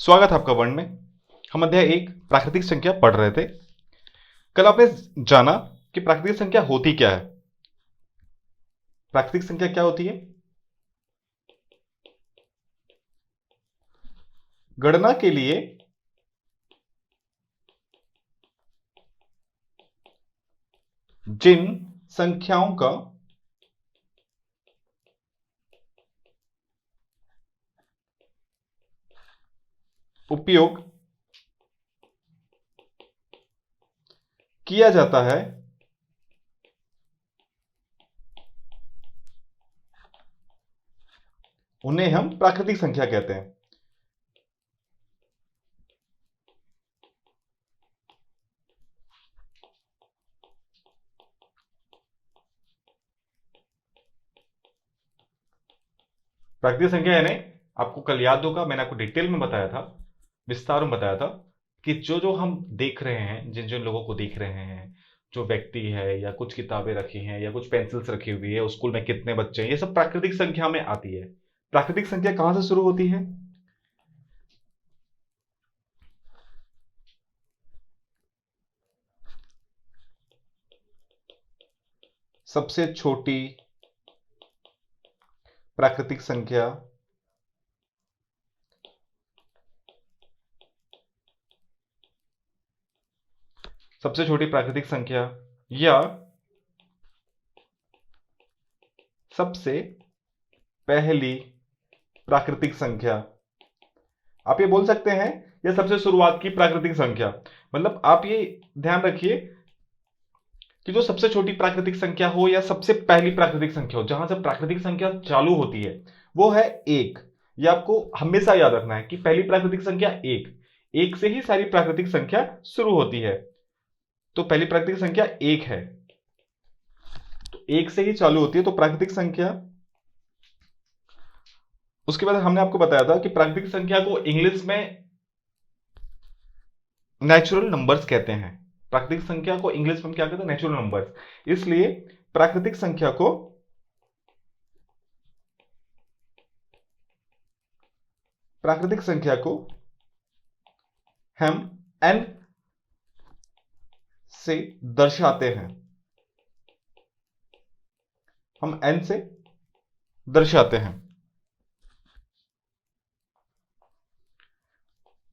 स्वागत है आपका वर्ण में। हम अध्याय 1 प्राकृतिक संख्या पढ़ रहे थे। कल आपने जाना कि प्राकृतिक संख्या होती क्या है। प्राकृतिक संख्या क्या होती है? गणना के लिए जिन संख्याओं का उपयोग किया जाता है उन्हें हम प्राकृतिक संख्या कहते हैं। प्राकृतिक संख्या यानी आपको कल याद होगा, मैंने आपको डिटेल में बताया था, विस्तार में बताया था कि जो जो हम देख रहे हैं, जिन जिन लोगों को देख रहे हैं, जो व्यक्ति है या कुछ किताबें रखी हैं या कुछ पेंसिल्स रखी हुई है, स्कूल में कितने बच्चे हैं, ये सब प्राकृतिक संख्या में आती है। प्राकृतिक संख्या कहां से शुरू होती है? सबसे छोटी प्राकृतिक संख्या सबसे छोटी प्राकृतिक संख्या या सबसे पहली प्राकृतिक संख्या, आप ये बोल सकते हैं, या सबसे शुरुआत की प्राकृतिक संख्या। मतलब आप ये ध्यान रखिए कि जो सबसे छोटी प्राकृतिक संख्या हो या सबसे पहली प्राकृतिक संख्या हो, जहां से प्राकृतिक संख्या चालू होती है वो है एक। ये आपको हमेशा याद रखना है कि पहली प्राकृतिक संख्या एक, एक से ही सारी प्राकृतिक संख्या शुरू होती है। तो पहली प्राकृतिक संख्या एक है, तो एक से ही चालू होती है, तो प्राकृतिक संख्या। उसके बाद हमने आपको बताया था कि प्राकृतिक संख्या को इंग्लिश में नेचुरल नंबर्स कहते हैं। प्राकृतिक संख्या को इंग्लिश में क्या कहते हैं? Natural numbers. इसलिए प्राकृतिक संख्या को हम n से दर्शाते हैं। हम n से दर्शाते हैं।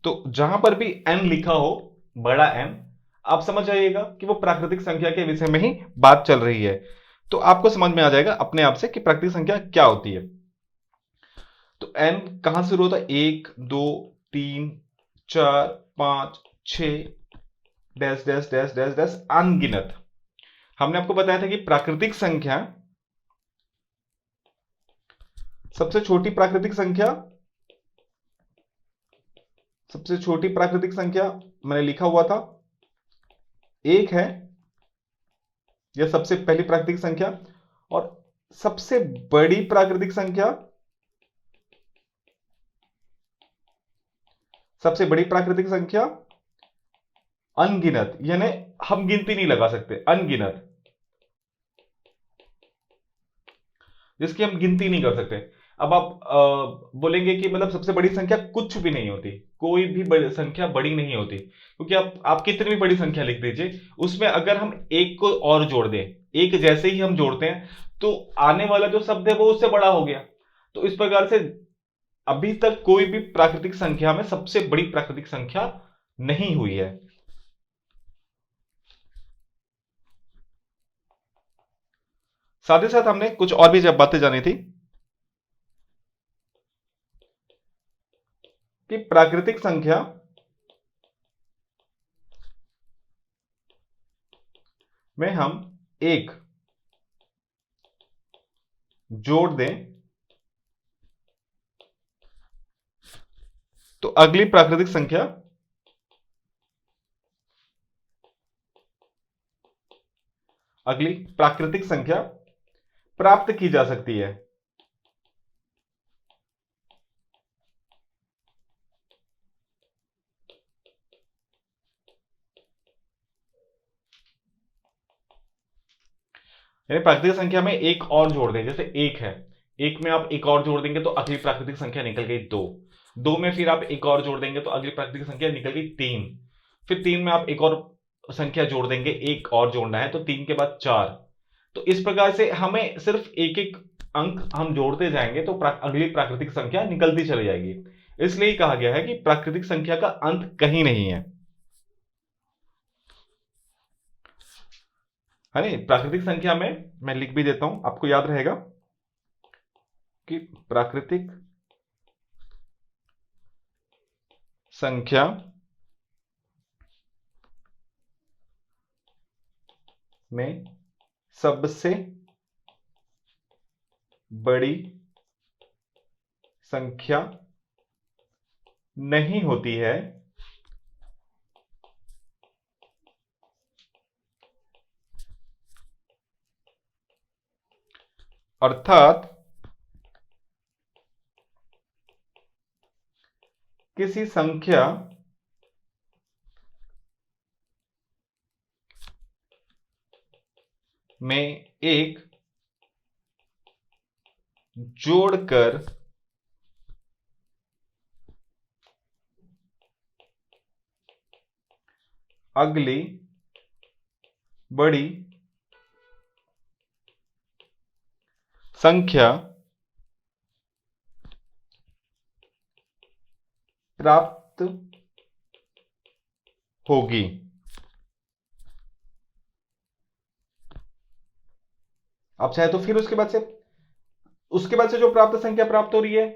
तो जहां पर भी n लिखा हो, बड़ा N, आप समझ जाइएगा कि वो प्राकृतिक संख्या के विषय में ही बात चल रही है। तो आपको समझ में आ जाएगा अपने आप से कि प्राकृतिक संख्या क्या होती है। तो n कहां से शुरू होता है? 1 2 3 4 5 6 dash dash dash dash dash अनगिनत। हमने आपको बताया था कि प्राकृतिक संख्या, सबसे छोटी प्राकृतिक संख्या, सबसे छोटी प्राकृतिक संख्या मैंने लिखा हुआ था एक है, यह सबसे पहली प्राकृतिक संख्या। और सबसे बड़ी प्राकृतिक संख्या, सबसे बड़ी प्राकृतिक संख्या अनगिनत, यानी हम गिनती नहीं लगा सकते, अनगिनत, जिसकी हम गिनती नहीं कर सकते। अब आप बोलेंगे कि मतलब सबसे बड़ी संख्या कुछ भी नहीं होती, कोई भी बड़ी संख्या बड़ी नहीं होती, क्योंकि आप कितनी भी बड़ी संख्या लिख दीजिए, उसमें अगर हम एक को और जोड़ दें, एक जैसे ही हम जोड़ते हैं तो आने वाला जो शब्द है वो उससे बड़ा हो गया। तो इस प्रकार से अभी तक कोई भी प्राकृतिक संख्या में सबसे बड़ी प्राकृतिक संख्या नहीं हुई है। साथ ही साथ हमने कुछ और भी जब बातें जानी थी कि प्राकृतिक संख्या में हम एक जोड़ दें तो अगली प्राकृतिक संख्या प्राप्त की जा सकती है। यानी प्राकृतिक संख्या में एक और जोड़ दें, जैसे एक है, एक में आप एक और जोड़ देंगे तो अगली प्राकृतिक संख्या निकल गई दो। 2 में फिर आप एक और जोड़ देंगे तो अगली प्राकृतिक संख्या निकल गई 3। फिर 3 में आप एक और संख्या जोड़ देंगे, एक और जोड़ना है तो 3 के बाद 4। तो इस प्रकार से हमें सिर्फ एक एक अंक हम जोड़ते जाएंगे तो अगली प्राकृतिक संख्या निकलती चली जाएगी। इसलिए कहा गया है कि प्राकृतिक संख्या का अंत कहीं नहीं है। है नहीं, प्राकृतिक संख्या में मैं लिख भी देता हूं, आपको याद रहेगा कि प्राकृतिक संख्या में सबसे बड़ी संख्या नहीं होती है, अर्थात किसी संख्या में एक जोड़कर अगली बड़ी संख्या प्राप्त होगी। आप चाहे तो फिर उसके बाद से जो प्राप्त संख्या प्राप्त हो रही है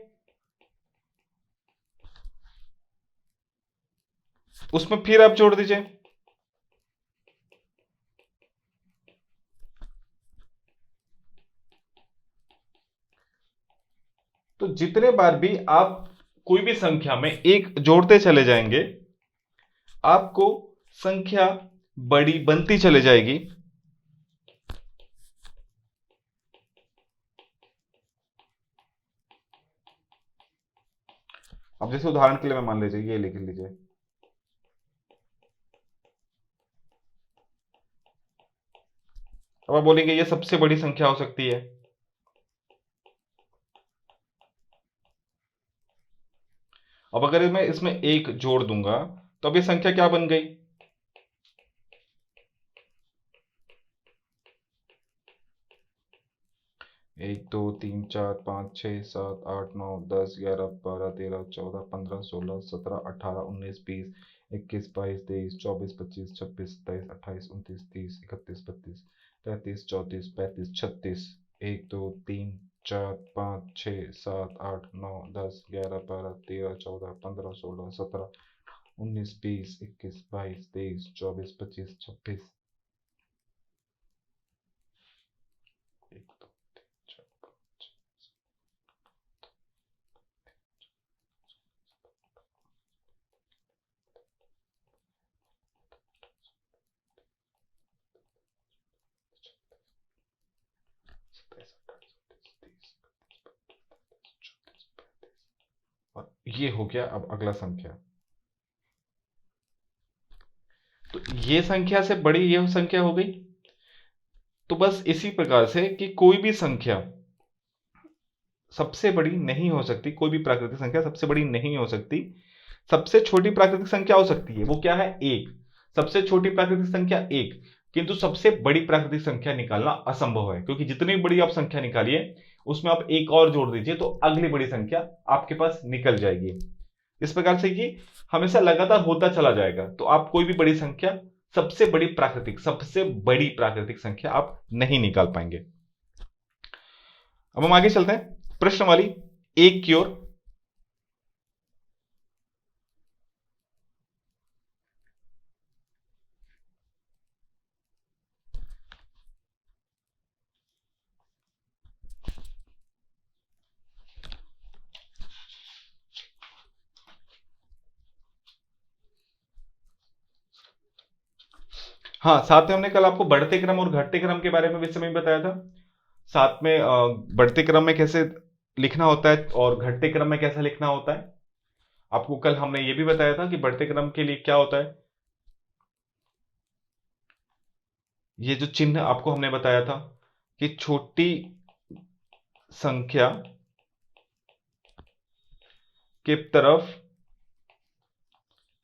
उसमें फिर आप जोड़ दीजिए। तो जितने बार भी आप कोई भी संख्या में एक जोड़ते चले जाएंगे आपको संख्या बड़ी बनती चली जाएगी। अब जैसे उदाहरण के लिए मैं मान लीजिए ये लिख लीजिए, अब आप बोलेंगे ये सबसे बड़ी संख्या हो सकती है। अब अगर मैं इसमें एक जोड़ दूंगा तो अब ये संख्या क्या बन गई? एक, दो, तीन, चार, पाँच, 6, 7, 8, 9, 10, 11, 12, 13, 14, 15, 16, 17, 18, 19, 20, 21, 22, 23, 24, 25, 26, 27, 28, 29, 30, 31, 32, 33, 34, 35, 36। 1, 2, 3, 4, 5, 6, 7, 8, 9, 10, 11, 12, 13, 14, 15, 16, 17, 19, 20, 21, 22, 23, 24, 25, 26। 1, 2, 3, 4, 5, 27, 28, 29, 30, और ये हो गया अब अगला संख्या। तो ये संख्या से बड़ी ये संख्या हो गई। तो बस इसी प्रकार से कि कोई भी संख्या सबसे बड़ी नहीं हो सकती, कोई भी प्राकृतिक संख्या सबसे बड़ी नहीं हो सकती। सबसे छोटी प्राकृतिक संख्या हो सकती है, वो क्या है? एक। सबसे छोटी प्राकृतिक संख्या एक, किंतु सबसे बड़ी प्राकृतिक संख्या निकालना असंभव है, क्योंकि जितनी बड़ी आप संख्या निकालिए उसमें आप एक और जोड़ दीजिए तो अगली बड़ी संख्या आपके पास निकल जाएगी। इस प्रकार से कि हमेशा लगातार होता चला जाएगा। तो आप कोई भी बड़ी संख्या, सबसे बड़ी प्राकृतिक संख्या आप नहीं निकाल पाएंगे। अब हम आगे चलते हैं प्रश्न वाली एक की ओर। हाँ, साथ में हमने कल आपको बढ़ते क्रम और घटते क्रम के बारे में विषय में बताया था। साथ में बढ़ते क्रम में कैसे लिखना होता है और घटते क्रम में कैसे लिखना होता है। आपको कल हमने ये भी बताया था कि बढ़ते क्रम के लिए क्या होता है। ये जो चिन्ह आपको हमने बताया था कि छोटी संख्या के तरफ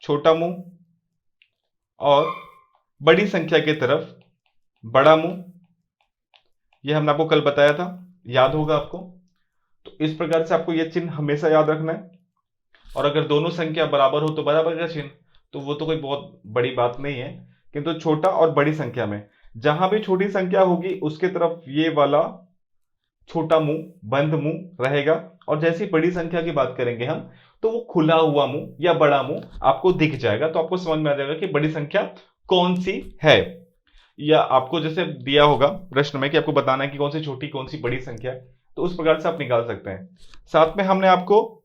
छोटा मुंह और बड़ी संख्या की तरफ बड़ा मुंह। यह हमने आपको कल बताया था, याद होगा आपको। तो इस प्रकार से आपको यह चिन्ह हमेशा याद रखना है। और अगर दोनों संख्या बराबर हो तो बराबर का चिन्ह, तो वो तो कोई बहुत बड़ी बात नहीं है। किंतु छोटा और बड़ी संख्या में जहां भी छोटी संख्या होगी उसके तरफ ये वाला छोटा मुंह, बंद मुंह रहेगा। और जैसी बड़ी संख्या की बात करेंगे हम, तो वो खुला हुआ मुंह या बड़ा मुंह आपको दिख जाएगा। तो आपको समझ में आ जाएगा कि बड़ी संख्या कौन सी है। या आपको जैसे दिया होगा प्रश्न में कि आपको बताना है कि कौन सी छोटी कौन सी बड़ी संख्या है, तो उस प्रकार से आप निकाल सकते हैं। साथ में हमने आपको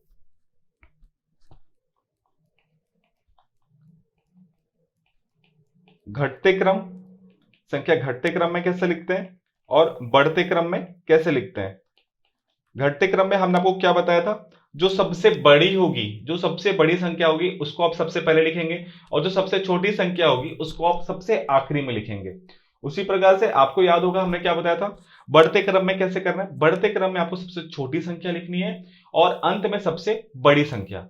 घटते क्रम, संख्या घटते क्रम में कैसे लिखते हैं और बढ़ते क्रम में कैसे लिखते हैं। घटते क्रम में हमने आपको क्या बताया था, जो सबसे बड़ी होगी, जो सबसे बड़ी संख्या होगी उसको आप सबसे पहले लिखेंगे, और जो सबसे छोटी संख्या होगी उसको आप सबसे आखिरी में लिखेंगे। उसी प्रकार से आपको याद होगा हमने क्या बताया था, बढ़ते क्रम में कैसे करना है। बढ़ते क्रम में आपको सबसे छोटी संख्या लिखनी है और अंत में सबसे बड़ी संख्या।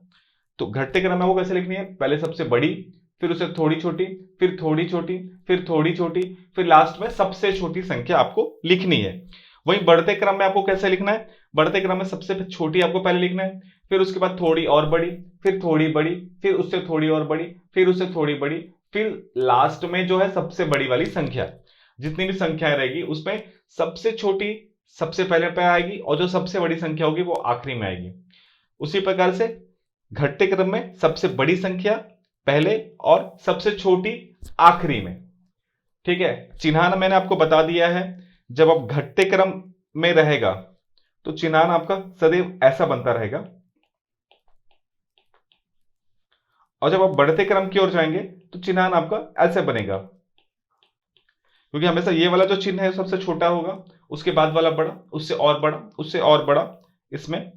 तो घटते क्रम में वो कैसे लिखनी है, पहले सबसे बड़ी, फिर उसे थोड़ी छोटी, फिर थोड़ी छोटी, फिर थोड़ी छोटी, फिर लास्ट में सबसे छोटी संख्या आपको लिखनी है। वहीं बढ़ते क्रम में आपको कैसे लिखना है, बढ़ते क्रम में सबसे छोटी आपको पहले लिखना है, फिर उसके बाद थोड़ी और बड़ी, फिर थोड़ी बड़ी, फिर उससे थोड़ी और बड़ी, फिर उससे थोड़ी बड़ी, फिर लास्ट में जो है सबसे बड़ी वाली संख्या। जितनी भी संख्याएं रहेगी उसमें सबसे छोटी सबसे पहले पे आएगी और जो सबसे बड़ी संख्या होगी वो आखिरी में आएगी। उसी प्रकार से घटते क्रम में सबसे बड़ी संख्या पहले और सबसे छोटी आखिरी में। ठीक है, चिन्हान मैंने आपको बता दिया है। जब आप घटते क्रम में रहेगा तो चिन्हान आपका सदैव ऐसा बनता रहेगा, और जब आप बढ़ते क्रम की ओर जाएंगे तो चिन्हान आपका ऐसे बनेगा। क्योंकि हमेशा ये वाला जो चिन्ह है सबसे छोटा होगा, उसके बाद वाला बड़ा, उससे और बड़ा, उससे और बड़ा इसमें।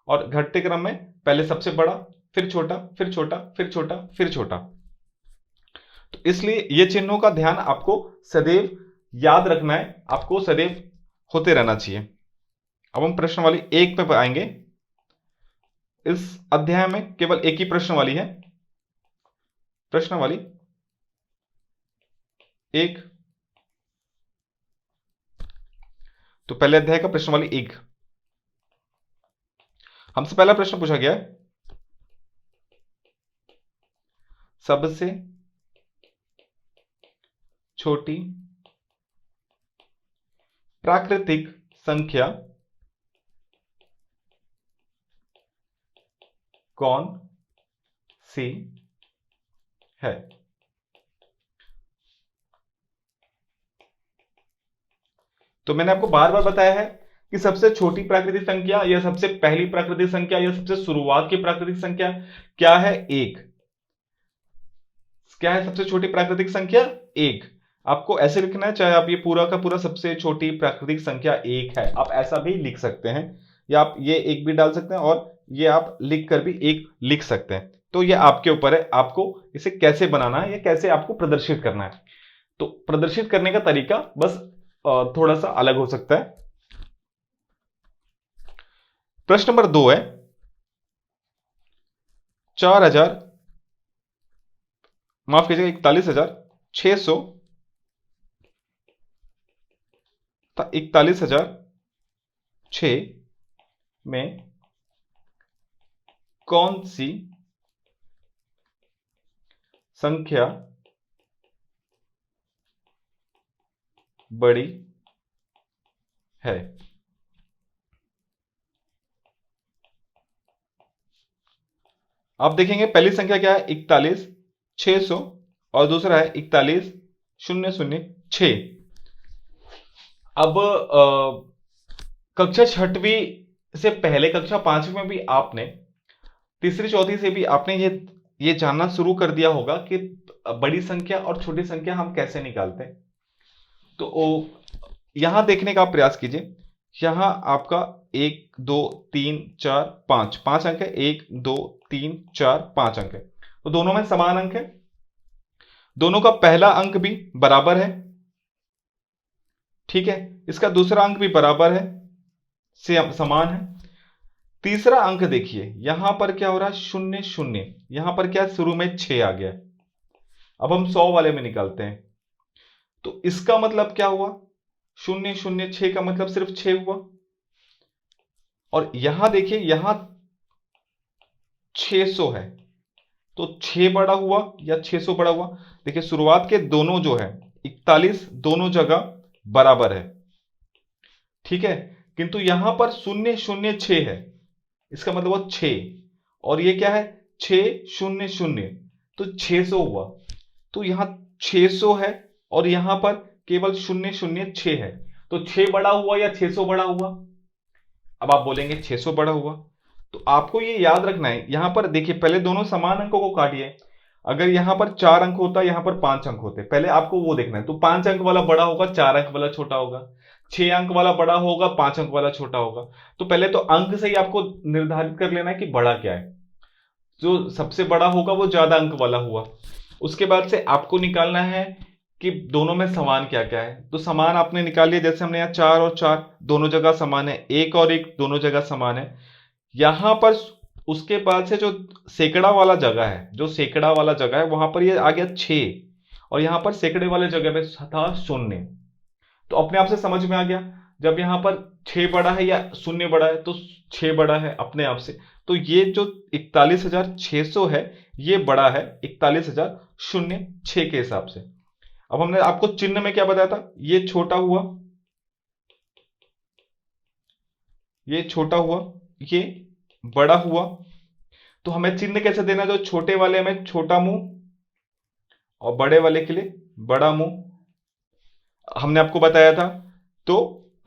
और घटते क्रम में पहले सबसे बड़ा, फिर छोटा, फिर छोटा, फिर छोटा, फिर छोटा। तो इसलिए ये चिन्हों का ध्यान आपको सदैव याद रखना है, आपको सदैव होते रहना चाहिए। अब हम प्रश्न वाली एक पे आएंगे। इस अध्याय में केवल एक ही प्रश्न वाली है, प्रश्न वाली एक। तो पहले अध्याय का प्रश्न वाली एक, हमसे पहला प्रश्न पूछा गया है, सबसे छोटी प्राकृतिक संख्या कौन सी है। तो मैंने आपको बार बार बताया है कि सबसे छोटी प्राकृतिक संख्या या सबसे पहली प्राकृतिक संख्या या सबसे शुरुआत की प्राकृतिक संख्या क्या है, एक। क्या है सबसे छोटी प्राकृतिक संख्या, एक। आपको ऐसे लिखना है, चाहे आप ये पूरा का पूरा सबसे छोटी प्राकृतिक संख्या एक है, आप ऐसा भी लिख सकते हैं, या आप ये एक भी डाल सकते हैं और ये आप लिख कर भी एक लिख सकते हैं। तो ये आपके ऊपर है, आपको इसे कैसे बनाना है या कैसे आपको प्रदर्शित करना है। तो प्रदर्शित करने का तरीका बस थोड़ा सा अलग हो सकता है। प्रश्न नंबर 2 है, 4000, माफ कीजिएगा 41,600 41,006 में कौन सी संख्या बड़ी है। आप देखेंगे पहली संख्या क्या है, 41,600, और दूसरा है 41,006। अब कक्षा छठवीं से पहले कक्षा पांचवी में भी आपने, तीसरी चौथी से भी आपने ये जानना शुरू कर दिया होगा कि बड़ी संख्या और छोटी संख्या हम कैसे निकालते हैं। तो यहां देखने का प्रयास कीजिए, यहां आपका 1 2 3 4 5 5 अंक है, 1 2 3 4 5 अंक है, तो दोनों में समान अंक है। दोनों का पहला अंक भी बराबर है, ठीक है, इसका दूसरा अंक भी बराबर है, समान है। तीसरा अंक देखिए, यहां पर क्या हो रहा है, शून्य शून्य, यहां पर क्या शुरू में 6 आ गया। अब हम 100 वाले में निकालते हैं, तो इसका मतलब क्या हुआ, शून्य शून्य 6 का मतलब सिर्फ 6 हुआ। और यहां देखिए, यहां 600 है, तो 6 बड़ा हुआ या 600 बड़ा हुआ। देखिए शुरुआत के दोनों जो है 41 दोनों जगह बराबर है, ठीक है। किंतु यहां पर शून्य शून्य 6 है, इसका मतलब वो 6, और ये क्या है 6 शून्य शून्य, तो 600 हुआ। तो यहां 600 है और यहां पर केवल शून्य शून्य 6 है, तो 6 बड़ा हुआ या 600 बड़ा हुआ। अब आप बोलेंगे 600 बड़ा हुआ, तो आपको ये याद रखना है। यहां पर देखिए पहले दोनों समान अंकों को काटिए। अगर यहां पर 4 अंक होता, यहां पर 5 अंक होते, पहले आपको वो देखना है। तो 5 अंक वाला बड़ा होगा, 4 अंक वाला छोटा होगा। 6 अंक वाला बड़ा होगा, 5 अंक वाला छोटा होगा। तो पहले तो अंक से ही आपको निर्धारित कर लेना है कि बड़ा क्या है। जो सबसे बड़ा होगा वो ज्यादा अंक वाला हुआ। उसके बाद से आपको निकालना है कि दोनों में समान क्या क्या है। तो समान आपने निकाल लिया, जैसे हमने यहाँ 4 और 4 दोनों जगह समान है, 1 और 1 दोनों जगह समान है। यहां पर उसके बाद से जो सैकड़ा वाला जगह है, जो सैकड़ा वाला जगह है वहां पर ये आ गया 6, और यहां पर सैकड़े वाले जगह पे था शून्य। तो अपने आप से समझ में आ गया, जब यहां पर 6 बड़ा है या शून्य बड़ा है, तो 6 बड़ा है अपने आप से। तो ये जो 41,600 है ये बड़ा है 41,006 के हिसाब से। अब हमने आपको चिन्ह में क्या बताया था, ये छोटा हुआ, ये छोटा हुआ, ये बड़ा हुआ। तो हमें चिन्ह कैसे देना, जो छोटे वाले में छोटा मुंह और बड़े वाले के लिए बड़ा मुंह हमने आपको बताया था। तो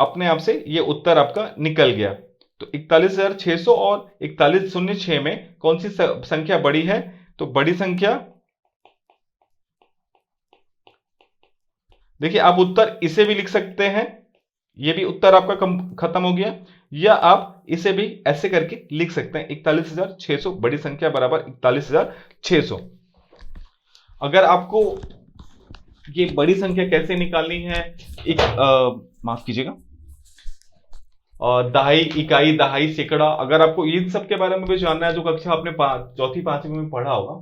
अपने आप से ये उत्तर आपका निकल गया। तो 41,600 और 41,006 में कौन सी संख्या बड़ी है, तो बड़ी संख्या, देखिए आप उत्तर इसे भी लिख सकते हैं, ये भी उत्तर आपका खत्म हो गया। या आप इसे भी ऐसे करके लिख सकते हैं, 41,600 बड़ी संख्या बराबर 41,600। अगर आपको ये बड़ी संख्या कैसे निकालनी है, एक माफ कीजिएगा, और दहाई, इकाई, दहाई, सैकड़ा, अगर आपको इन सब के बारे में भी जानना है जो कक्षा आपने चौथी पांचवी में पढ़ा होगा,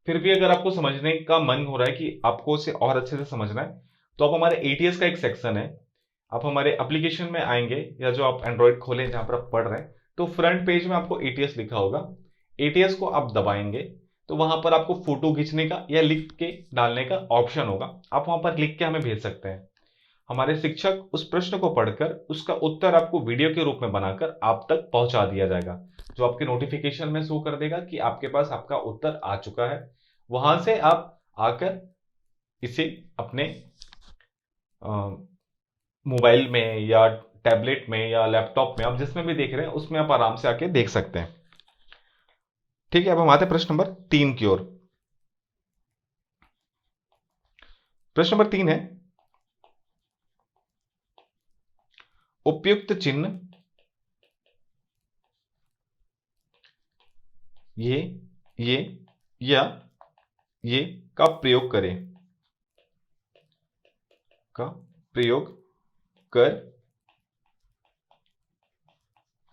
फिर भी अगर आपको समझने का मन हो रहा है कि आपको उसे और अच्छे से समझना है, तो आप हमारे एटीएस का एक सेक्शन है, आप हमारे एप्लीकेशन में आएंगे या जो आप एंड्रॉइड खोलें जहां पर आप पढ़ रहे हैं, तो फ्रंट पेज में आपको एटीएस लिखा होगा। एटीएस को आप दबाएंगे तो वहां पर आपको फोटो खींचने का या लिख के डालने का ऑप्शन होगा, आप वहां पर लिख के हमें भेज सकते हैं। हमारे शिक्षक उस प्रश्न को पढ़कर उसका उत्तर आपको वीडियो के रूप में बनाकर आप तक पहुंचा दिया जाएगा, जो आपके नोटिफिकेशन में शो कर देगा कि आपके पास आपका उत्तर आ चुका है। वहां से आप आकर इसे अपने मोबाइल में या टैबलेट में या लैपटॉप में, आप जिसमें भी देख रहे हैं उसमें आप आराम से आके देख सकते हैं। ठीक है, अब हम आते हैं प्रश्न नंबर 3 की ओर। प्रश्न नंबर 3 है, उपयुक्त चिन्ह ये या ये का प्रयोग करें, का प्रयोग कर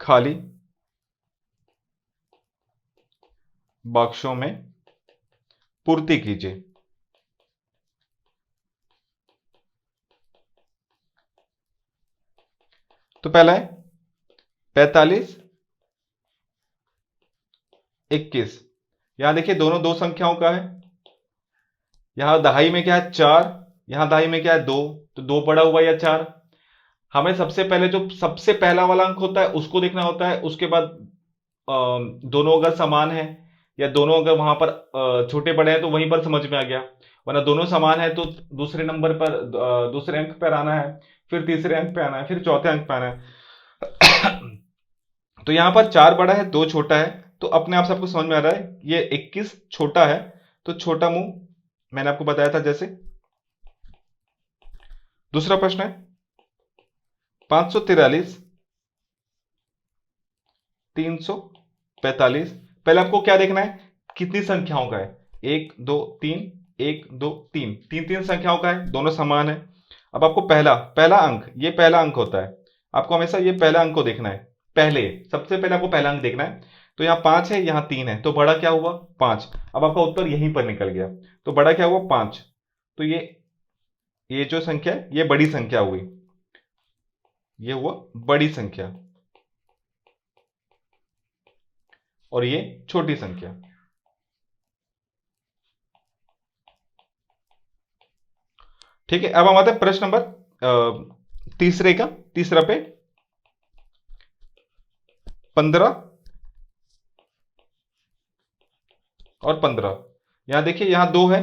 खाली बक्सों में पूर्ति कीजिए। तो पहला है 45, 21। यहां देखिए दोनों दो संख्याओं का है, यहां दहाई में क्या है 4, यहां दहाई में क्या है 2, तो 2 बड़ा हुआ या 4। हमें सबसे पहले जो सबसे पहला वाला अंक होता है उसको देखना होता है, उसके बाद दोनों अगर समान है या दोनों अगर वहां पर छोटे बड़े हैं तो वहीं पर समझ में आ गया, वरना दोनों समान है तो दूसरे नंबर पर दूसरे अंक पर आना है, फिर तीसरे अंक पे आना है, फिर चौथे अंक पे आना है। तो यहां पर 4 बड़ा है 2 छोटा है, तो अपने आप से आपको समझ में आ रहा है ये 21 छोटा है, तो छोटा मुंह मैंने आपको बताया था जैसे। दूसरा प्रश्न है 543, 345। पहले आपको क्या देखना है, कितनी संख्याओं का है, 1 2 3, 1 2 3, तीन तीन संख्याओं का है, दोनों समान है। अब आपको पहला पहला अंक, ये पहला अंक होता है, आपको हमेशा ये पहला अंक को देखना है। पहले, सबसे पहले आपको पहला अंक देखना है। तो यहाँ 5 है, यहाँ 3 है, तो बड़ा क्या हुआ 5। अब आपका उत्तर यहीं पर निकल गया। तो बड़ा क्या हुआ 5। तो ये जो संख्या है ये बड़ी संख्या हुई, ये हुआ बड़ी संख्या, और ये छोटी संख्या। ठीक है, अब हम आते हैं प्रश्न नंबर तीसरे का, तीसरा पे 15 और 15। यहां देखिए, यहां 2 है,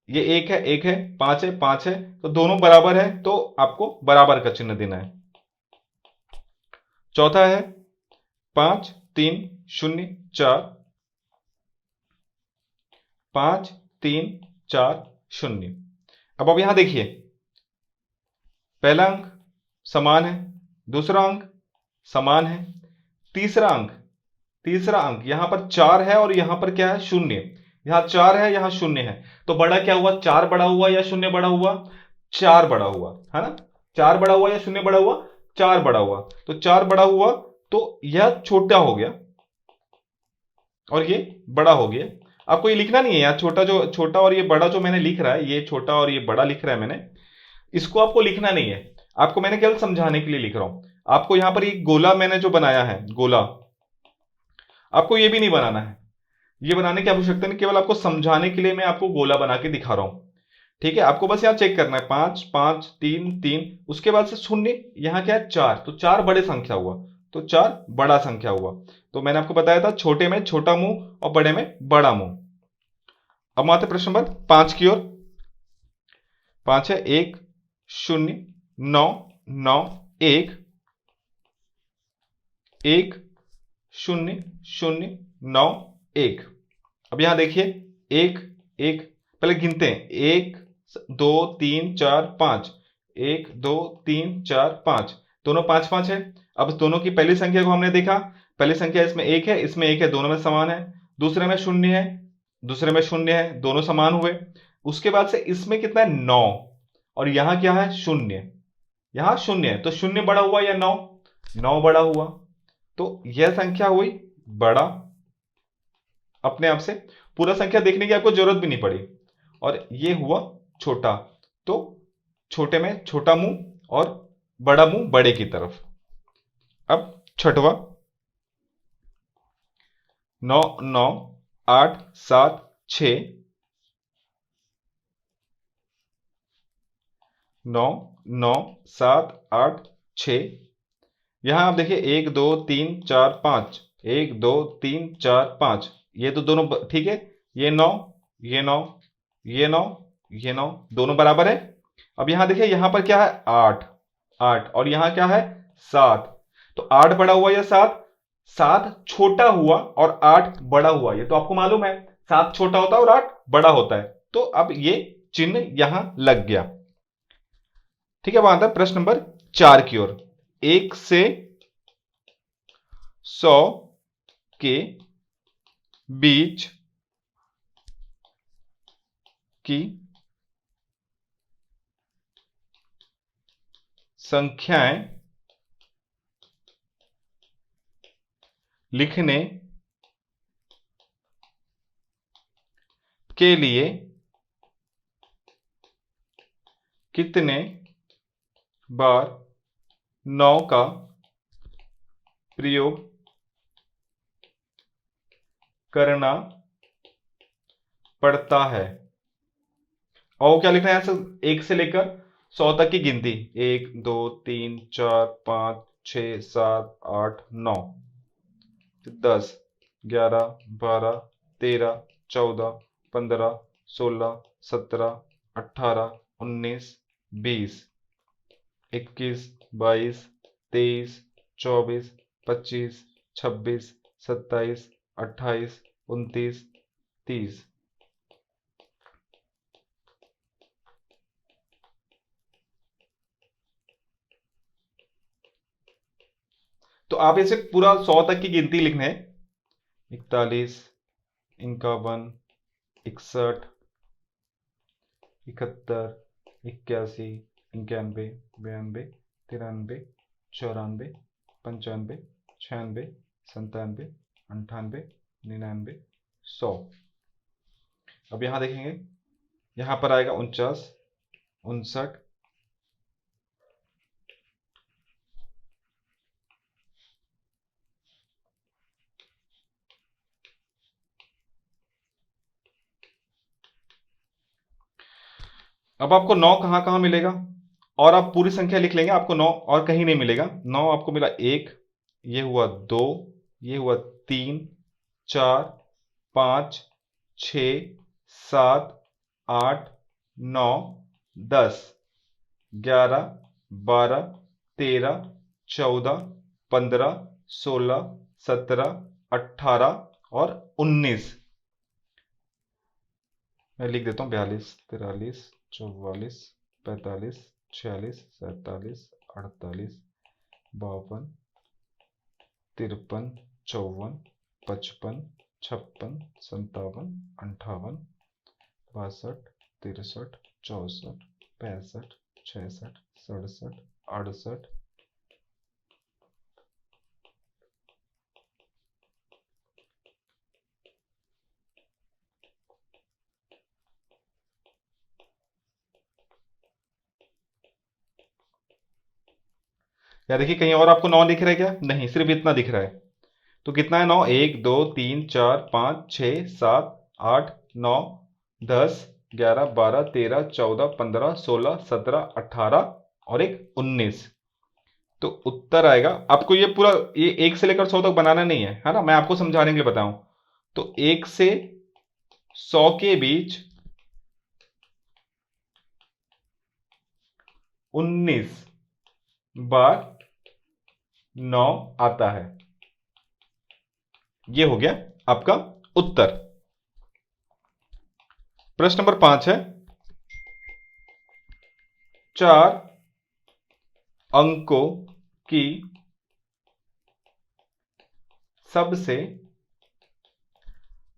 ये 1 है, 1 है, 5 है, 5 है, तो दोनों बराबर है, तो आपको बराबर का चिन्ह देना है। चौथा है 5 3 0 4, 5 3 4 0। अब यहां देखिए, पहला अंक समान है, दूसरा अंक समान है, तीसरा अंक, यहां पर 4 है और यहां पर क्या है 0। यहां 4 है, यहां 0 है, तो बड़ा क्या हुआ, 4 बड़ा हुआ या 0 बड़ा हुआ, 4 बड़ा हुआ, है ना। 4 बड़ा हुआ या 0 बड़ा हुआ, 4 बड़ा हुआ, तो 4 बड़ा हुआ, तो यह छोटा हो गया और ये बड़ा हो गया। आपको ये लिखना नहीं है यार, छोटा और ये बड़ा जो मैंने लिख रहा है, ये छोटा और ये बड़ा लिख रहा है मैंने, इसको आपको लिखना नहीं है। आपको मैंने केवल समझाने के लिए लिख रहा हूं। आपको यहां पर एक गोला मैंने जो बनाया है, गोला, आपको ये भी नहीं बनाना है, ये बनाने की आवश्यकता नहीं, केवल आपको समझाने के लिए मैं आपको गोला बना के दिखा रहा हूं। ठीक है, आपको बस यहां चेक करना है 5 5 3 3, उसके बाद से 0, यहां क्या है 4, तो 4 बड़े संख्या हुआ, तो 4 बड़ा संख्या हुआ। तो मैंने आपको बताया था छोटे में छोटा मुंह और बड़े में बड़ा मुंह। अब हम आते हैं प्रश्न नंबर 5 की ओर। 5 है 1 0 9 9 1 1 0 0 9 1। अब यहां देखिए, 1 1, पहले गिनते हैं, 1 2 3 4 5, 1 2 3 4 5, दोनों 5 5 है। अब दोनों की पहली संख्या को हमने देखा, पहली संख्या इसमें 1 है, इसमें 1 है, दोनों में समान है। दूसरे में 0 है, दूसरे में 0 है, दोनों समान हुए। उसके बाद से इसमें कितना है 9, और यहां क्या है 0, यहां 0 है, तो 0 बड़ा हुआ या 9, 9 बड़ा हुआ, तो यह संख्या हुई बड़ा अपने आप से। पूरा संख्या देखने की आपको जरूरत भी नहीं पड़ी। और ये हुआ छोटा, तो छोटे में छोटा मुंह और बड़ा मुंह बड़े की तरफ। अब छठवा, 9 9 8 7 6, 9 9 7 8 6। यहां आप देखिए 1 2 3 4 5, 1 2 3 4 5, ये तो दोनों ठीक है, ये 9 ये 9 ये 9 ये 9, दोनों बराबर है। अब यहां देखिए, यहां पर क्या है 8 8, और यहां क्या है 7, तो 8 बड़ा हुआ या 7, 7 छोटा हुआ और 8 बड़ा हुआ, ये तो आपको मालूम है, 7 छोटा होता है और 8 बड़ा होता है। तो अब ये चिन्ह यहां लग गया। ठीक है, अब आता है प्रश्न नंबर 4 की ओर। 1 से 100 के बीच की संख्याएं लिखने के लिए कितने बार 9 का प्रयोग करना पड़ता है। और क्या लिखना है, ऐसे 1 से लेकर 100 तक की गिनती, 1 2 3 4 5 6 7 8 9 10 11 12 13 14 15 16 17 18 19 20 21 22 23 24 25 26 27 28 29 30। तो आप इसे पूरा 100 तक की गिनती लिखने हैं, 41 51 61 71 81 91 92 93 94 95, 96, 97, 98, 99, 100। अब यहां देखेंगे, यहां पर आएगा 49, 59, अब आपको 9 कहां कहां मिलेगा, और आप पूरी संख्या लिख लेंगे, आपको 9 और कहीं नहीं मिलेगा। 9 आपको मिला 1, ये हुआ 2, ये हुआ 3, 4, 5, 6, 7, 8, 9, 10, 11, 12, 13, 14, 15, 16, 17, 18 और 19। मैं लिख देता हूँ 42, 43, 44, 45, 46, 47, 48, 52, 53, 54, 55, 56, 57, 58, 62, 63, 64, 65, 66, 67, 68। या देखिए कहीं और आपको 9 दिख रहा है क्या? नहीं, सिर्फ इतना दिख रहा है। तो कितना है 9? 1, 2, 3, 4, 5, 6, 7, 8, 9, 10, 11, 12, 13, 14, 15, 16, 17, 18 और एक 19। तो उत्तर आएगा, आपको ये पूरा ये 1 से लेकर 100 तक बनाना नहीं है ना, मैं आपको समझाने के लिए बताऊं। तो 1 से 100 के बीच 19 बार 9 आता है। ये हो गया आपका उत्तर। प्रश्न नंबर 5 है, 4 अंकों की सबसे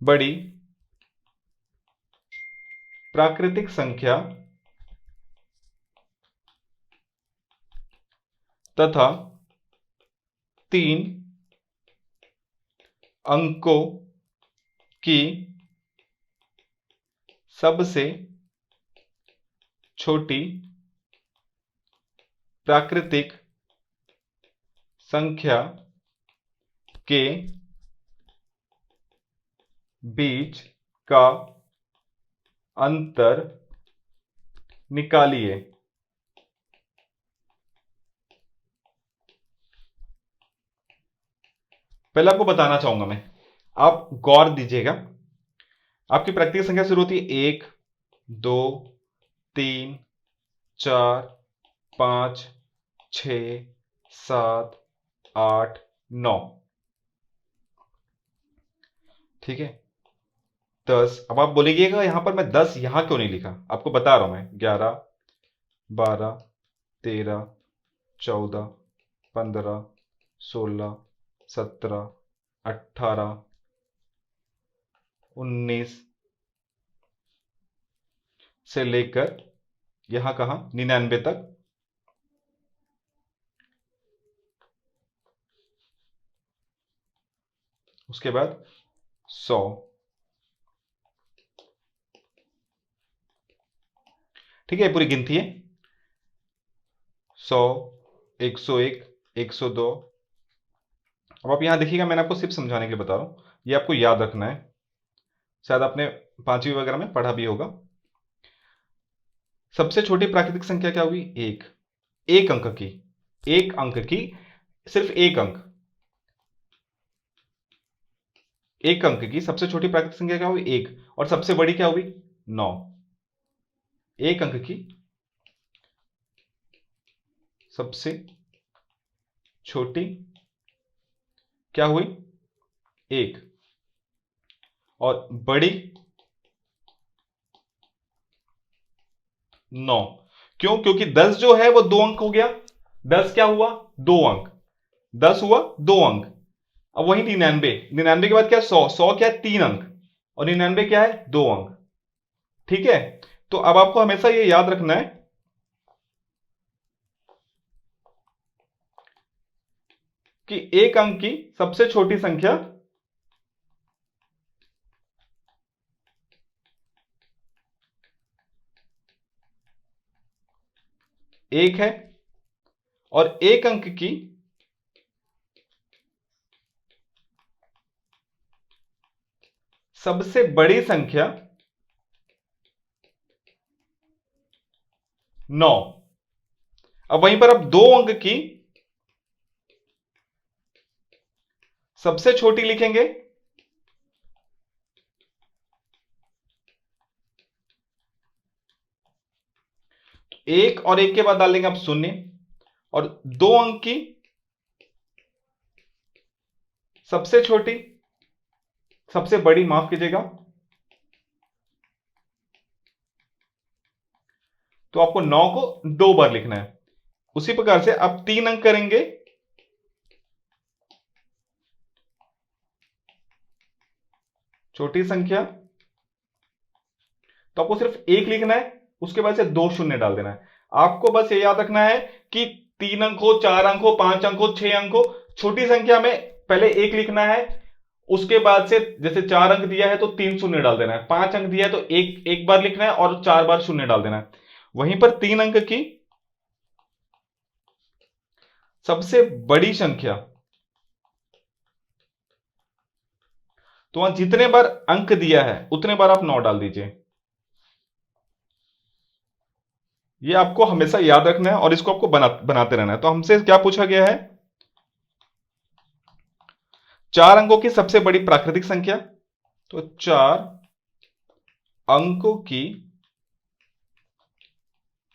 बड़ी प्राकृतिक संख्या तथा 3 अंकों की सबसे छोटी प्राकृतिक संख्या के बीच का अंतर निकालिए। पहले आपको बताना चाहूंगा मैं, आप गौर दीजिएगा। आपकी प्राकृतिक संख्या शुरू होती है 1, 2, 3, 4, 5, 6, 7, 8, 9। ठीक है, 10। अब आप बोलेंगे यहां पर मैं 10 यहां क्यों नहीं लिखा, आपको बता रहा हूं मैं। 11, 12, 13, 14, 15, 16, 17, 18, 19 से लेकर यहां कहां 99 तक। उसके बाद 100। ठीक है, पूरी गिनती है 100, 101, 102। अब आप यहां देखिएगा, मैंने आपको सिर्फ समझाने के लिए बता रहा हूं, ये आपको याद रखना है, शायद आपने 5वीं वगैरह में पढ़ा भी होगा। सबसे छोटी प्राकृतिक संख्या क्या हुई? 1। एक अंक की, एक अंक की, सिर्फ एक अंक, एक अंक की सबसे छोटी प्राकृतिक संख्या क्या हुई? 1। और सबसे बड़ी क्या हुई? 9। एक अंक की सबसे छोटी क्या हुई? 1। और बड़ी 9। क्यों? क्योंकि 10 जो है वो 2 अंक हो गया। 10 क्या हुआ? 2 अंक। 10 हुआ 2 अंक। अब वही 99, 99 के बाद क्या? 100, 100 क्या है? 3 अंक। और 99 क्या है? 2 अंक। ठीक है, तो अब आपको हमेशा ये याद रखना है, कि एक अंक की सबसे छोटी संख्या एक है और एक अंक की सबसे बड़ी संख्या 9। अब वहीं पर आप दो अंक की सबसे छोटी लिखेंगे, एक और एक के बाद डाल देंगे आप शून्य, और दो अंक की सबसे छोटी, सबसे बड़ी माफ कीजिएगा, तो आपको 9 को दो बार लिखना है। उसी प्रकार से आप 3 अंक करेंगे, छोटी संख्या, तो आपको सिर्फ एक लिखना है, उसके बाद से दो शून्य डाल देना है। आपको बस ये याद रखना है कि 3 अंक हो, 4 अंक हो, 5 अंक हो, 6 अंक हो, छोटी संख्या में पहले एक लिखना है, उसके बाद से जैसे 4 अंक दिया है तो 3 शून्य डाल देना है, 5 अंक दिया है तो एक बार लिखना है और 4 बार शून्य डाल देना है। वहीं पर 3 अंक की सबसे बड़ी संख्या, तो वहां जितने बार अंक दिया है उतने बार आप 9 डाल दीजिए। ये आपको हमेशा याद रखना है और इसको आपको बनाते रहना है। तो हमसे क्या पूछा गया है, 4 अंकों की सबसे बड़ी प्राकृतिक संख्या, तो 4 अंकों की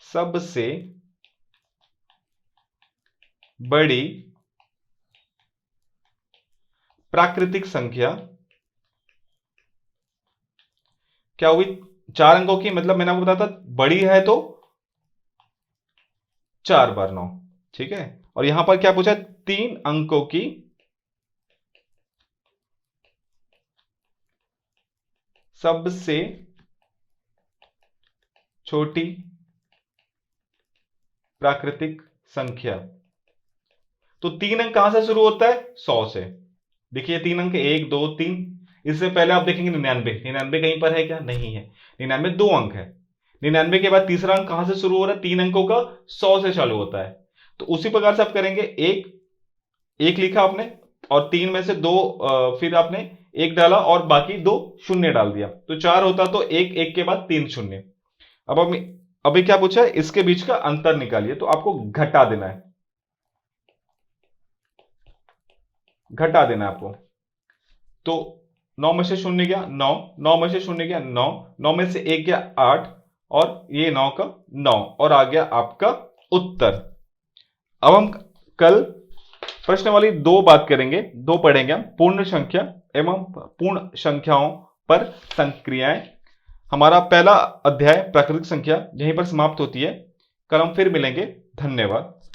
सबसे बड़ी प्राकृतिक संख्या क्या हुई, 4 अंकों की, मतलब मैंने आपको बताया था बड़ी है तो 4 बार 9, ठीक है। और यहां पर क्या पूछा, 3 अंकों की सबसे छोटी प्राकृतिक संख्या। तो 3 अंक कहां से शुरू होता है, 100 से। देखिए 3 अंक 1 2 3, इससे पहले आप देखेंगे 99, 99 कहीं पर है क्या, नहीं है। 99 दो अंक है। 99 के बाद तीसरा अंक कहां से शुरू हो रहा है, 3 अंकों का, 100 से चालू होता है। तो उसी प्रकार से आप करेंगे, एक एक लिखा आपने और 3 में से दो, फिर आपने एक डाला और बाकी दो शून्य डाल दिया, तो 4 होता, तो एक एक के बाद 3 शून्य। अब अभी क्या पूछा है, इसके बीच का अंतर निकालिए, तो आपको घटा देना है, घटा देना है आपको। तो 9 में से शून्य गया 9, 9 में से शून्य गया 9, 9 में से एक गया 8, और ये 9 का 9, और आ गया आपका उत्तर। अब हम कल प्रश्न वाली दो बात करेंगे, दो पढ़ेंगे हम, पूर्ण संख्या एवं पूर्ण संख्याओं पर संक्रियाएं। हमारा पहला अध्याय प्राकृतिक संख्या यहीं पर समाप्त होती है। कल हम फिर मिलेंगे। धन्यवाद।